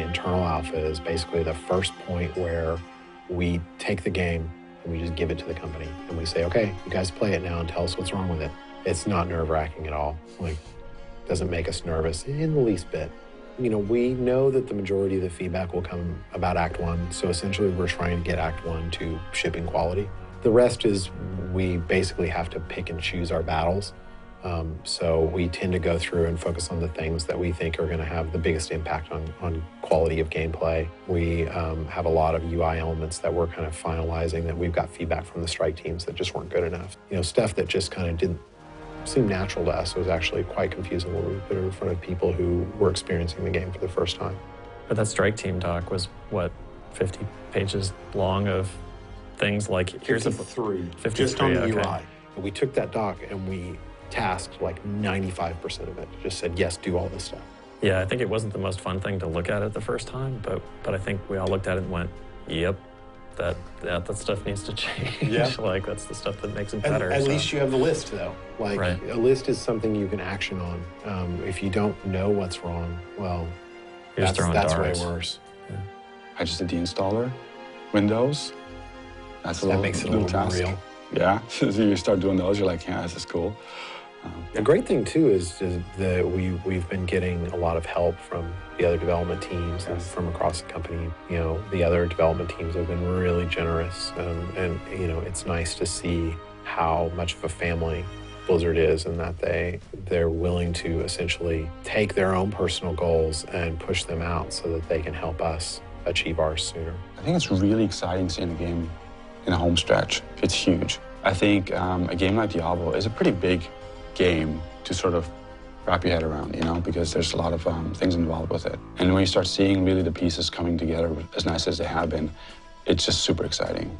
internal alpha is basically the first point where we take the game and we just give it to the company and we say, okay, you guys play it now and tell us what's wrong with it. It's not nerve-wracking at all. Like, doesn't make us nervous in the least bit. You know, we know that the majority of the feedback will come about Act 1, so essentially we're trying to get Act 1 to shipping quality. The rest is we basically have to pick and choose our battles. So we tend to go through and focus on the things that we think are going to have the biggest impact on quality of gameplay. We have a lot of UI elements that we're kind of finalizing that we've got feedback from the strike teams that just weren't good enough. You know, stuff that just kind of didn't seem natural to us was actually quite confusing when we put it in front of people who were experiencing the game for the first time. But that strike team doc was, what, 50 pages long of things like, here's 53, 53 just on the okay. UI. We took that doc and we tasked like 95% of it. Just said, yes, do all this stuff. Yeah, I think it wasn't the most fun thing to look at the first time, but I think we all looked at it and went, yep, that stuff needs to change. Yeah. Like, that's the stuff that makes it better. At least you have the list, though. Like, right. A list is something you can action on. If you don't know what's wrong, well, that's way worse. Yeah. I just did the installer, Windows. That makes it a little more real. Yeah, so you start doing those, you're like, yeah, this is cool. A great thing, too, is that we've been getting a lot of help from the other development teams and from across the company. You know, the other development teams have been really generous, and you know, it's nice to see how much of a family Blizzard is, and that they're willing to essentially take their own personal goals and push them out so that they can help us achieve ours sooner. I think it's really exciting seeing a game in a home stretch. It's huge. I think a game like Diablo is a pretty big game to sort of wrap your head around, you know, because there's a lot of things involved with it. And when you start seeing really the pieces coming together as nice as they have been, it's just super exciting.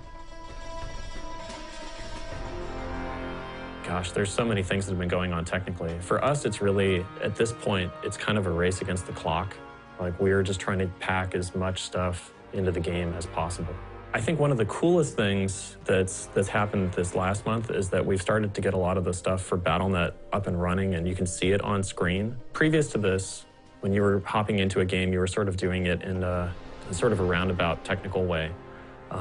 Gosh, there's so many things that have been going on technically. For us, it's really, at this point, it's kind of a race against the clock. Like, we're just trying to pack as much stuff into the game as possible. I think one of the coolest things that's happened this last month is that we've started to get a lot of the stuff for Battle.net up and running, and you can see it on screen. Previous to this, when you were hopping into a game, you were sort of doing it in sort of a roundabout technical way.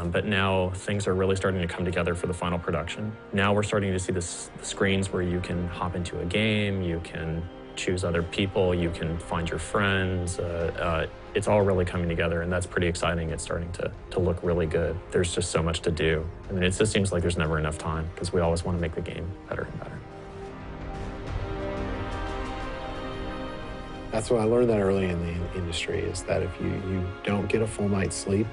But now things are really starting to come together for the final production. Now we're starting to see the screens where you can hop into a game, you can choose other people, you can find your friends. It's all really coming together, and that's pretty exciting. It's starting to look really good. There's just so much to do. I mean, it just seems like there's never enough time because we always want to make the game better and better. That's what I learned that early in the industry, is that if you don't get a full night's sleep,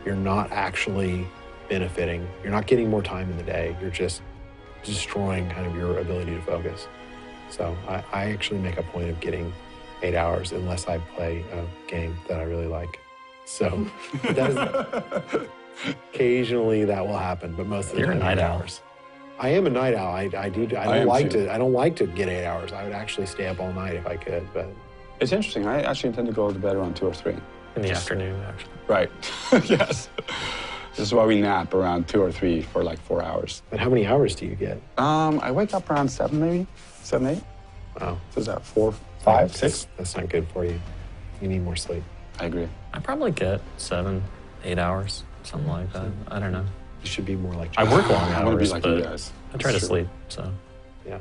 you're not actually benefiting. You're not getting more time in the day. You're just destroying kind of your ability to focus. So I actually make a point of getting 8 hours unless I play a game that I really like. So occasionally that will happen, but most of the time, You're a night owl. hours. I am a night owl. I don't like to get 8 hours. I would actually stay up all night if I could, but It's interesting. I actually intend to go to bed around 2 or 3. In the afternoon, actually. Right. Yes. This is why we nap around 2 or 3 for like 4 hours. But how many hours do you get? I wake up around 7, maybe 7, 8. Wow. So is that 4, 5, 6? That's not good for you. You need more sleep. I agree. I probably get 7, 8 hours, something like that. I don't know. You should be more like I work long I want to be hours, like you but guys. I try to That's true. sleep, so. Yeah.